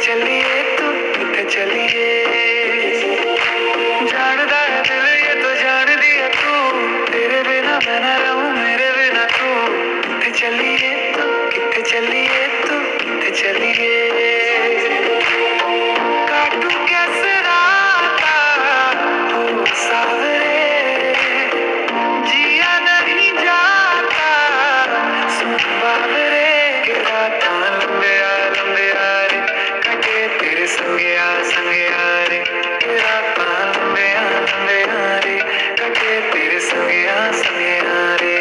चलिए तू किथे चलिए जानदा है दिल ये तो जान दिया तू तेरे बिना मैं ना रहूं मेरे बिना तू किथे चलिए तू किथे चलिए तू किथे चलिए काटू कैसे राता हो सावरे जिया नहीं जाता सुन बावरे के राता लंबे आ रे कटे तेरे संगे आ रे के राता लंबे आ रे कटे तेरे संगे आ रे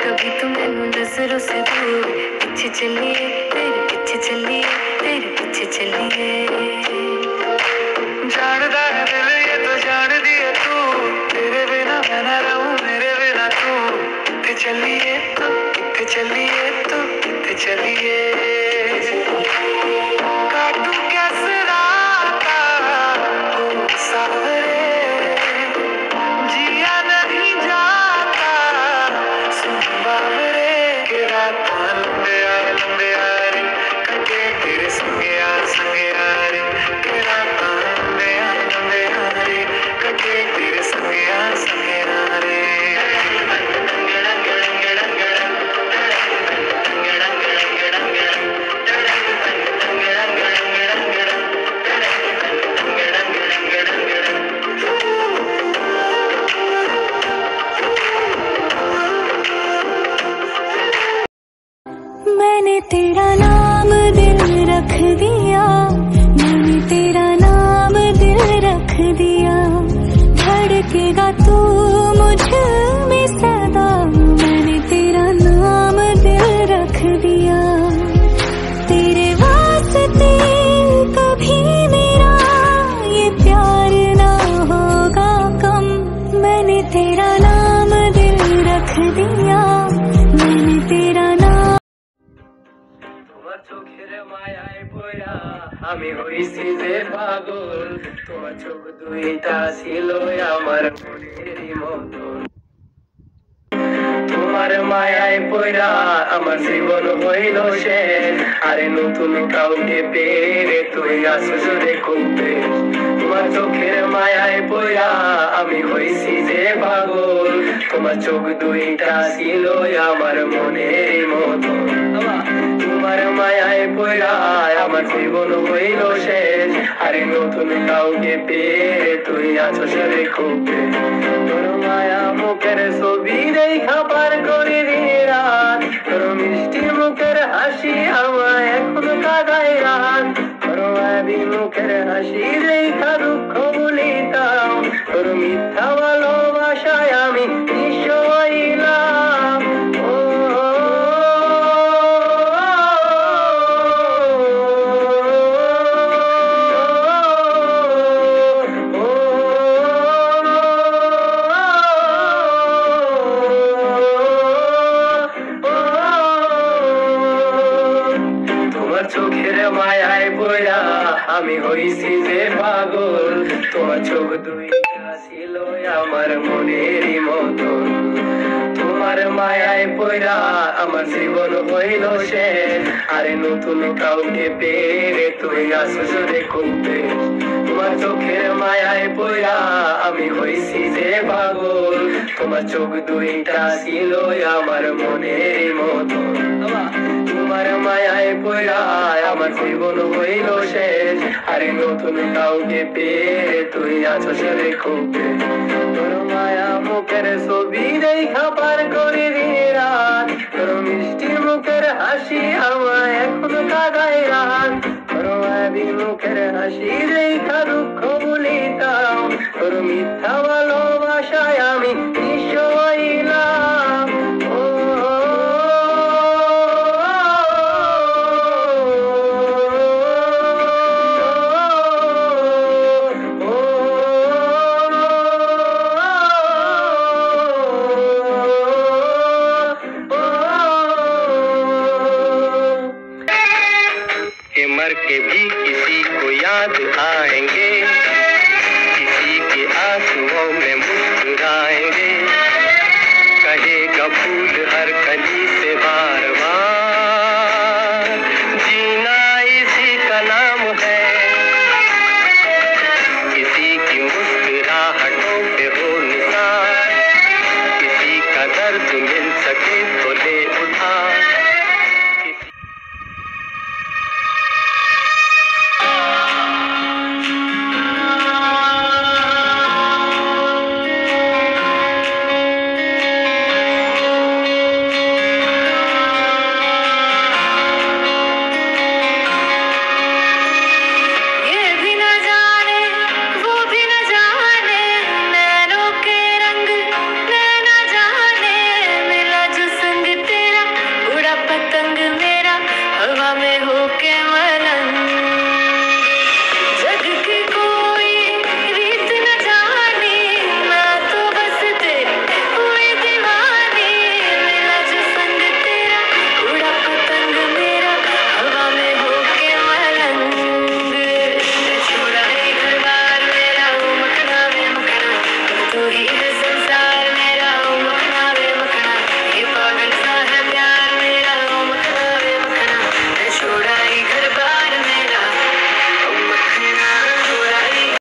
कभी तुम नजरों से दूर पीछे चलिए तेरे पीछे चलिए तेरे पीछे चलिए जानदा है दिल ये तो जान दिया तू तेरे बिना मैं ना रहूं मेरे बिना तू किथे चलिए तू किथे चलिए तू किथे चलिए काटू कैसे राता हो सावरे जिया नहीं जाता सुन बावरे के राता लंबे आ रे कटे तेरे संगे आ रे के राता लंबे आ रे कटे तेरे संगे आ रे मैंने तेरा नाम दिल रख दिया मैंने तेरा नाम दिल रख दिया धड़केगा तू मुझ में सदा मैंने तेरा नाम दिल रख दिया तेरे वास्ते कभी मेरा ये प्यार ना होगा कम मैंने तेरा नाम दिल रख दिया मैंने तेरा नाम চোখের মায়ায় পড়া আমি হইছি যে পাগল তোমার চোখ দুইটা ছিল আমার মনেরই মতন তোমার মায়ায় পড়া আমার জীবন হইল শেষ আরে নতুন কাউকে পেয়ে তুই আসিস রে খুঁজতে তোমার চোখের মায়ায় পড়া আমি হইছি যে পাগল তোমার চোখ দুইটা ছিল আমার মনেরই মতন তোমার মায়ায় পড়া আমার জীবন হইল শেষ আরে নতুন কাউকে পেয়ে তুই আছোস রে খুঁজতে তোর মায়া মুখের ছবি দেখা পার করে রাত তোর মিষ্টি মুখের হাসি আমায় এখন কাঁদায় রাত তোর মায়াবী মুখের হাসি দেখা দুঃখ বলিতাম তোর মিথ্যা ভালোবাসায় আমি নিঃস্ব হইলাম চোখের মায়ায় পড়া আমি হইছি যে পাগল তোমার চোখ দুইটা ছিল আমার মনেরই মতন তোমার তোমার মায়ায় পয়রা আমার জীবন হইল শেষ আরে নতুন কাউকে পেয়ে তুই আসিস রে খুঁজতে তোমার চোখের মায়ায় পয়রা আমি হইছি যে পাগল তোমার চোখ দুইটা ছিল আমার মনের মতো তোমার মায়ায় পয়রা আমার জীবন হইল শেষ আরে নতুন কাউকে পেয়ে তুই আসিস রে খুঁজতে তোর মায়া মুখের ছবি দেখা পার করে রাত তোর মিষ্টি মুখের হাসি আমায় এখন কাঁদায় রাত তোর মায়াবী মুখের হাসি দেখা দুঃখ ভুলিতাম তোর মিথ্যা ভালোবাসায় আমি নিঃস্ব হইলাম मर के भी किसी को याद आएंगे किसी के आंसुओं में मुस्कुराएंगे